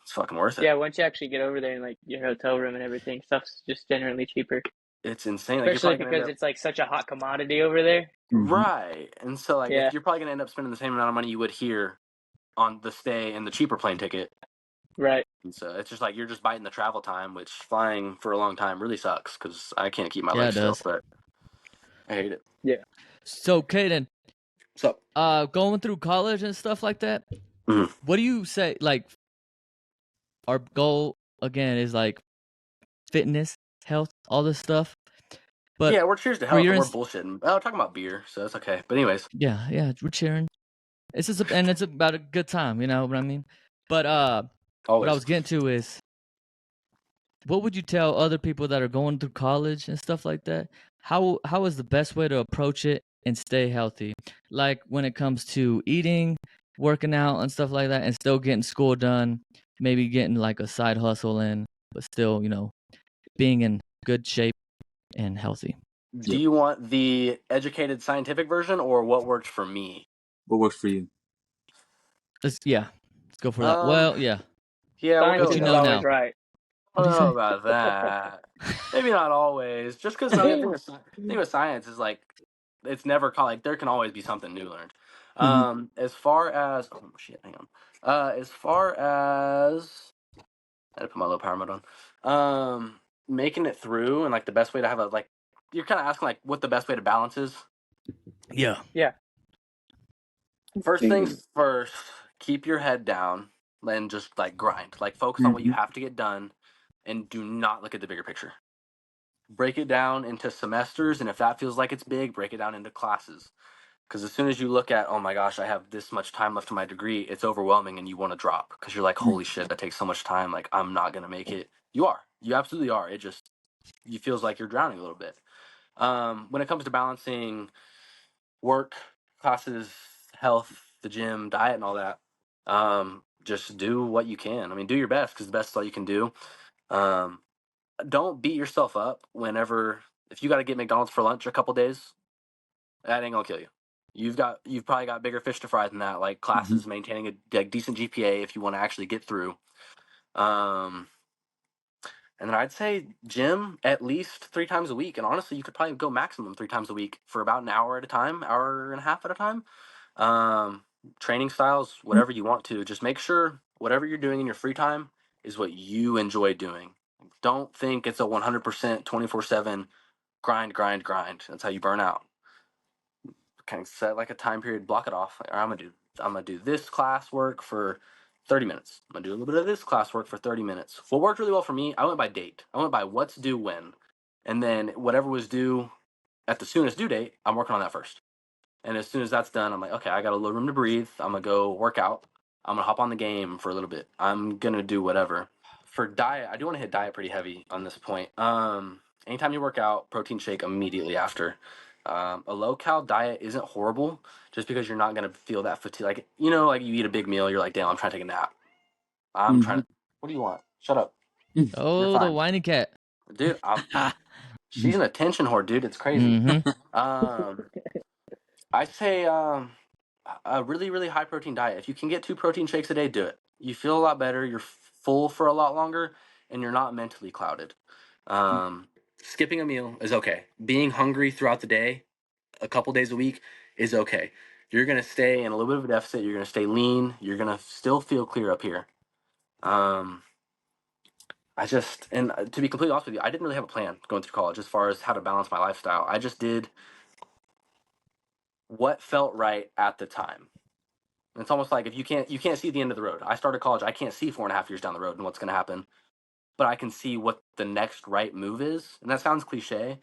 it's fucking worth it. Yeah, once you actually get over there and like your hotel room and everything, stuff's just generally cheaper. It's insane. Like, you're Especially probably gonna end because up it's like such a hot commodity over there. right, and so like Yeah. if you're probably gonna end up spending the same amount of money you would here on the stay and the cheaper plane ticket. Right. And so it's just like you're just biting the travel time, which flying for a long time really sucks because I can't keep my Yeah, legs it still, does. but I hate it. Yeah. So, Cayden, So going through college and stuff like that, Mhm. what do you say? Like, our goal again is like fitness, health, all this stuff. But yeah, we're cheers to for health your and we're inst- bullshitting. Oh, talking about beer, so it's okay. But anyways, yeah, we're cheering. It's just and it's about a good time, you know what I mean? But what I always. was getting to is, what would you tell other people that are going through college and stuff like that? How is the best way to approach it and stay healthy? Like when it comes to eating, working out and stuff like that, and still getting school done, maybe getting like a side hustle in, but still, being in good shape and healthy. Do you want the educated scientific version or what worked for me? What works for you? Let's go for that. Well, yeah. Yeah, we'll Science go What with you is know that. always now? right. I What do don't you know say? about that. Maybe not always. Just because the thing with science is like it's never called like there can always be something new learned. As far as oh shit, hang on. As far as I had to put my low power mode on. Making it through and like the best way to have a like you're kind of asking like what the best way to balance is. Yeah. Yeah. First things first, keep your head down and just like grind. Like focus on what you have to get done and do not look at the bigger picture. Break it down into semesters, and if that feels like it's big, break it down into classes. Because as soon as you look at, oh my gosh, I have this much time left in my degree, it's overwhelming and you want to drop because you're like, holy shit, that takes so much time. Like, I'm not going to make it. You are. You absolutely are. It just, you feels like you're drowning a little bit. When it comes to balancing work, classes, health, the gym, diet, and all that, just do what you can. I mean, do your best because the best is all you can do. Don't beat yourself up if you got to get McDonald's for lunch a couple days, that ain't gonna kill you. You've probably got bigger fish to fry than that, like classes, maintaining a decent GPA if you want to actually get through. And then I'd say gym at least 3 times a week. And honestly, you could probably go maximum 3 times a week for about an hour at a time, hour and a half at a time. Training styles, whatever you want to. Just make sure whatever you're doing in your free time is what you enjoy doing. Don't think it's a 100% 24/7 grind, grind, grind. That's how you burn out. Kind of set like a time period, block it off. Like, I'm gonna do this class work for 30 minutes. I'm gonna do a little bit of this class work for 30 minutes. What worked really well for me, I went by date. I went by what's due when. And then whatever was due at the soonest due date, I'm working on that first. And as soon as that's done, I'm like, okay, I got a little room to breathe. I'm gonna go work out. I'm gonna hop on the game for a little bit. I'm gonna do whatever. For diet, I do want to hit diet pretty heavy on this point. Anytime you work out, protein shake immediately after. A low cal diet isn't horrible just because you're not gonna feel that fatigue. Like like you eat a big meal, you're like, damn, I'm trying to take a nap. I'm trying to. What do you want? Shut up. You're Oh, the fine, whiny cat. dude. She's an attention whore, dude. It's crazy. I say a really really high protein diet. If you can get 2 protein shakes a day, do it. You feel a lot better. You're full for a lot longer, and you're not mentally clouded. Skipping a meal is okay. Being hungry throughout the day, a couple days a week, is okay. You're gonna stay in a little bit of a deficit. You're gonna stay lean. You're gonna still feel clear up here. To be completely honest with you, I didn't really have a plan going through college as far as how to balance my lifestyle. I just did what felt right at the time. It's almost like if you can't see the end of the road. I started college, I can't see 4.5 years down the road and what's going to happen, but I can see what the next right move is. And that sounds cliche,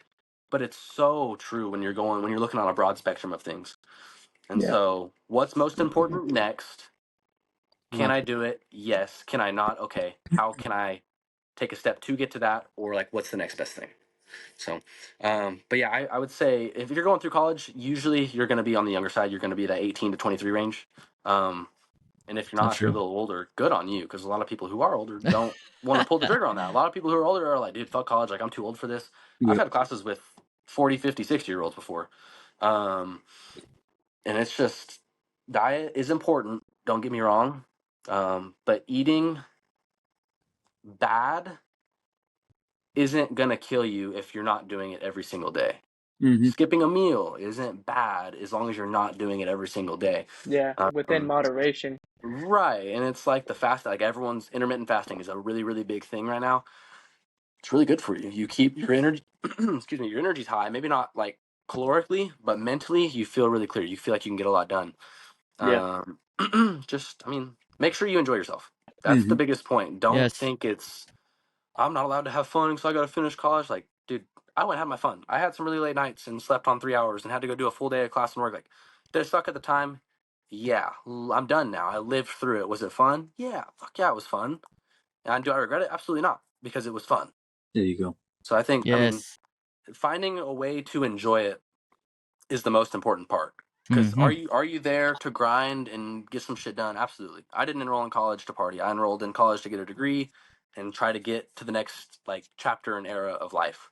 but it's so true when you're looking on a broad spectrum of things. And so, what's most important next? Can I do it? Yes. Can I not? Okay. How can I take a step to get to that? Or like, what's the next best thing? So, but yeah, I would say if you're going through college, usually you're going to be on the younger side. You're going to be that 18 to 23 range. And if you're not, That's if you're a true. little older, good on you. Because a lot of people who are older don't want to pull the trigger on that. A lot of people who are older are like, dude, fuck college. Like, I'm too old for this. I've Yep. had classes with 40, 50, 60-year-olds before. And it's just, diet is important. Don't get me wrong. But eating bad isn't going to kill you if you're not doing it every single day. Mm-hmm. Skipping a meal isn't bad as long as you're not doing it every single day. Yeah, within moderation. Right. And it's like the fast, like everyone's intermittent fasting is a really, really big thing right now. It's really good for you. You keep your energy, excuse me, your energy's high. Maybe not like calorically, but mentally you feel really clear. You feel like you can get a lot done. Yeah. I mean, make sure you enjoy yourself. That's Mm-hmm. the biggest point. Don't Yes. think I'm not allowed to have fun because I got to finish college. Like, dude, I went and had my fun. I had some really late nights and slept on 3 hours and had to go do a full day of class and work. Like, did it suck at the time? Yeah, I'm done now. I lived through it. Was it fun? Yeah, fuck yeah, it was fun. And do I regret it? Absolutely not, because it was fun. There you go. So I think, I mean, Yes. finding a way to enjoy it is the most important part. Because Mm-hmm. are you there to grind and get some shit done? Absolutely. I didn't enroll in college to party. I enrolled in college to get a degree and try to get to the next like chapter and era of life.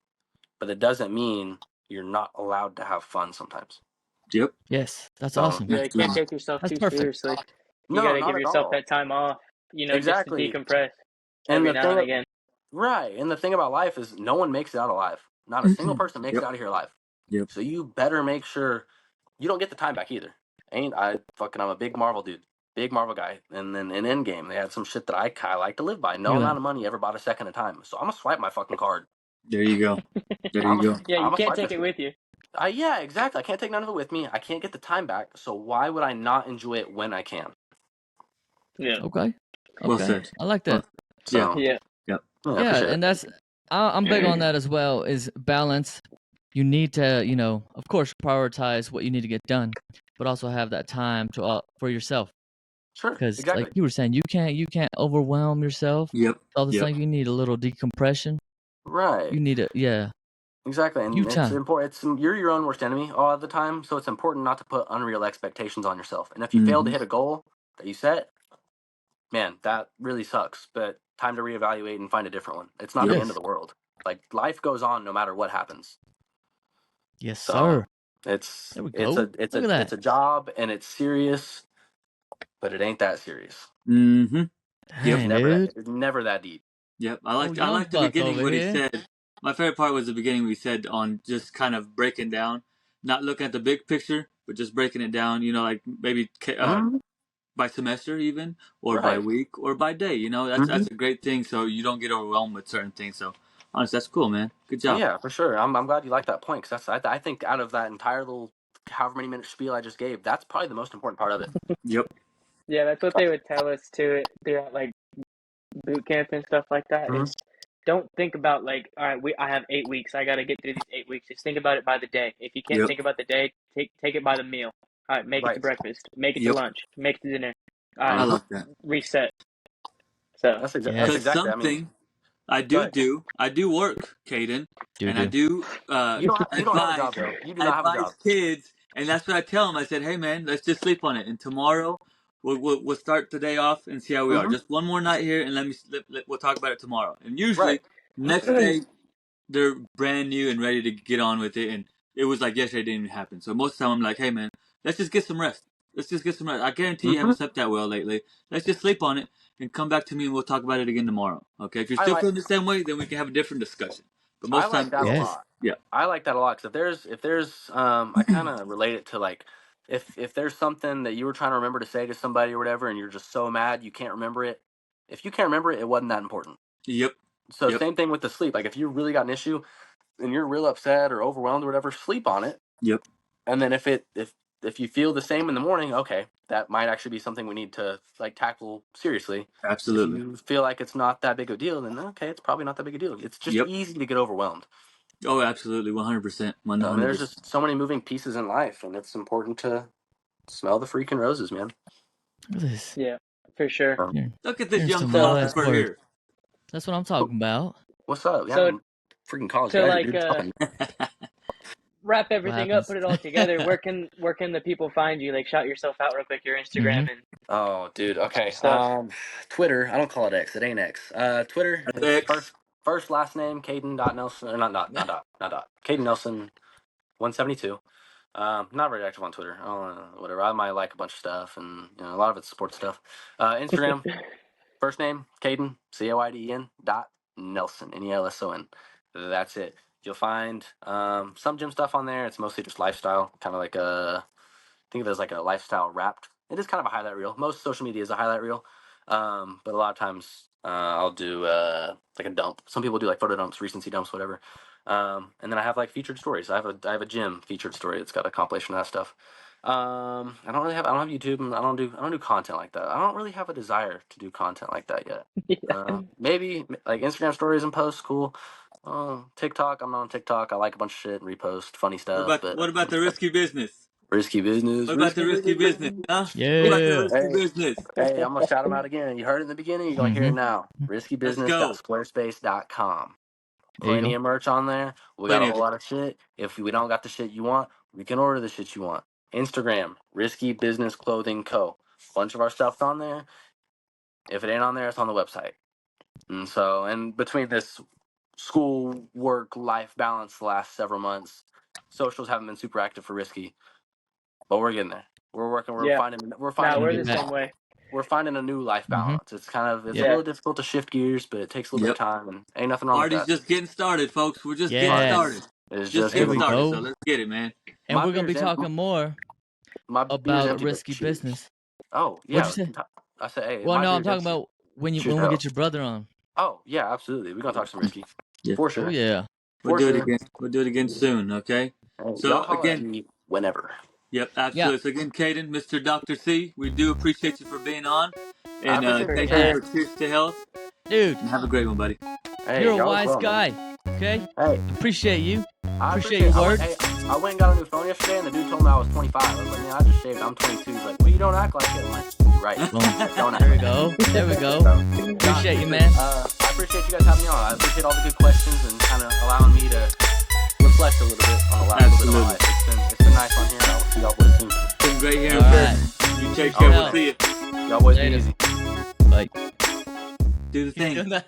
But it doesn't mean you're not allowed to have fun sometimes. Yep. Yes. That's So awesome. Yeah, you can't Absolutely. take yourself That's too perfect. seriously. You got no, to not give at yourself all. that time off, just to Exactly. decompress And every the now thing, and again. right? And the thing about life is no one makes it out alive. Not a single person makes Yep. it out of here alive. Yep. So you better make sure you don't get the time back either. I'm a big Marvel dude, big Marvel guy. And then in Endgame, they had some shit that I kind of like to live by. No Look at amount that. of money ever bought a second of time. So I'm gonna swipe my fucking card. There you go. There you go. Yeah, I'm you gonna can't swipe take that it shit. with you. Yeah, exactly. I can't take none of it with me. I can't get the time back. So why would I not enjoy it when I can? Yeah. Okay. Well Okay. said. I like Well, that. yeah. So Yeah. Yep. yeah, I Yeah, appreciate it. and I'm big on that as well. Is balance. You need to, of course, prioritize what you need to get done, but also have that time to for yourself. Sure, Because, like exactly. you were saying, you can't overwhelm yourself. Yep. All the Yep. time, you need a little decompression. Right. You need yeah, Exactly, you and it's time. important. You're your own worst enemy all of the time, so it's important not to put unreal expectations on yourself. And if you fail to Mm-hmm. hit a goal that you set, man, that really sucks. But time to reevaluate and find a different one. It's not the Yep. end of Yes, the world. Like life goes on no matter what happens. yes, So sir. it's There we it's go. a it's Look a at it's that. a job and it's serious, but it ain't that serious. Mm-hmm. Yep. Dang, dude. It's never that deep. Yep. Old I young liked the buck beginning over what he here. said. My favorite part was the beginning we said on just kind of breaking down, not looking at the big picture, but just breaking it down. Like maybe Mhm. by semester even, or by Right. week, or by day. That's Hmm. a great thing. So you don't get overwhelmed with certain things. So honestly, that's cool, man. Good job. Yeah, for sure. I'm glad you like that point because I think out of that entire little however many minute spiel I just gave, that's probably the most important part of it. Yep. Yeah, that's what they would tell us too throughout like boot camp and stuff like that Hmm. is don't think about like, all right, I have 8 weeks. I got to get through these 8 weeks. Just think about it by the day. If you can't Yep. think about the day, take it by the meal. All right, make it to Right. breakfast, make it to Yep. lunch, make it to dinner. All I right, Hmm. like that. reset. So That's Yes, Because exactly. I mean, something I go do ahead. do. I do work, Caden, and I do. do You don't have a advise job though. You do not have a job. kids, and that's what I tell them. I said, "Hey, man, let's just sleep on it, and tomorrow we'll start the day off and see how we are. Hmm. Just one more night here, and we'll talk about it tomorrow. And Right. usually next day they're brand new and ready to get on with it. And it was like yesterday didn't even happen. So most of the time I'm like, hey man, let's just get some rest. Let's just get some rest. I guarantee you Hmm. haven't slept that well lately. Let's just sleep on it and come back to me and we'll talk about it again tomorrow. Okay? If you're I still like feeling the same way, then we can have a different discussion. But I most like time that a Yes. lot. yeah. I like that a lot because if there's I kind of relate it to like if there's something that you were trying to remember to say to somebody or whatever, and you're just so mad you can't remember it. If you can't remember it, it wasn't that important. Yep. So Yep. same thing with the sleep. Like if you really got an issue and you're real upset or overwhelmed or whatever, sleep on it. Yep. And then if you feel the same in the morning, okay, that might actually be something we need to like tackle seriously. If Absolutely. you feel like it's not that big of a deal, then okay, it's probably not that big a deal. It's just Yep. easy to get overwhelmed. Oh, absolutely, 100%, I mean, there's 100%. just so many moving pieces in life, and it's important to smell the freaking roses, man. Look at this. Yeah, for sure. You're Look at this hearing young some So, wise philosopher words. here. That's what I'm talking about. What's up? Yeah, so I'm a freaking college to graduate, like dude. Fucking- wrap What everything up, happens? put it all together. Where can the people find you? Like, shout yourself out real quick. Your Instagram Mhm. and Oh, dude. Okay. stuff. Twitter. I don't call it X. It ain't X. Twitter. That's It's X. first last name Cayden.Nelson or not dot. Cayden Nelson 172. Not very active on Twitter. I don't know, whatever. I might like a bunch of stuff, and a lot of it's sports stuff. Instagram. First name Cayden Cayden .Nelson Nelson. That's it. You'll find some gym stuff on there. It's mostly just lifestyle, kind of like think of it as like a lifestyle wrapped. It is kind of a highlight reel. Most social media is a highlight reel, but a lot of times I'll do like a dump. Some people do like photo dumps, recency dumps, whatever. And then I have like featured stories. I have a gym featured story. It's got a compilation of that stuff. I don't have YouTube, and I don't do content like that. I don't really have a desire to do content like that yet. Yeah. Maybe like Instagram stories and posts, cool. TikTok, I'm not on TikTok. I like a bunch of shit and repost funny stuff, but What about the risky business? risky business, What about the risky risky business, business. huh? What about the Yeah. risky Hey, business? hey, I'm gonna shout them out again. You heard it in the beginning. You're gonna hear it Mhm. now. Let's go. RiskyBusiness.squarespace.com. There you Plenty go. of merch on there. We got a Plenty of whole it. lot of shit. If we don't got the shit you want, we can order the shit you want. Instagram, Risky Business Clothing Co. Bunch of our stuff's on there. If it ain't on there, it's on the website. And between this school, work, life balance the last several months, socials haven't been super active for Risky, but we're getting there. We're working. Yeah. We're Nah, finding a Gonna we're get the new back. same way. we're finding a new life Mhm. balance. It's a Yep. Yeah. little difficult to shift gears, but it takes a little bit of Yep. time, and ain't nothing wrong with Party's that. just getting started, folks. We're just getting Party started. Yes. is Just just There getting we getting started. started. So go. let's get it, man. And My we're gonna be beer's empty. talking more My beer's about empty, but risky cheers. business. Oh What'd yeah, you say? I said, hey, Well, my no, I'm beer's talking empty. about when Cheers when to we get health. your brother on. Oh yeah, absolutely. We're gonna talk some risky, Yeah. for Oh sure, yeah. We'll for do it sure. again. We'll do it again soon, okay? Hey, y'all So holler at again, me whenever. yep, Yeah. absolutely. So again, Cayden, Mr. Dr. C, we do appreciate you for being on. I And appreciate For you thank you guys. sure. for Cheers to Health. Dude, And have a great one, buddy. Hey, you're a y'all as wise well, man. guy. Okay? Hey, Appreciate you. I Appreciate appreciate. your words. I went and got a new phone yesterday, and the dude told me I was 25. I was like, man, I just shaved. I'm 22. He's like, well, you don't act like it. I'm like, you're right. Boom. I don't act There we like it. go. There we go. So, Appreciate you, listen, man. I appreciate you guys having me on. I appreciate all the good questions and kind of allowing me to reflect a little bit on the last little bit of my life. It's been nice on here, and I will see y'all boys soon. Been great hearing All right. from you. You take Cheers to care. We'll health. see you. Y'all boys be Later. easy. Bye. Do the He's thing. doing that.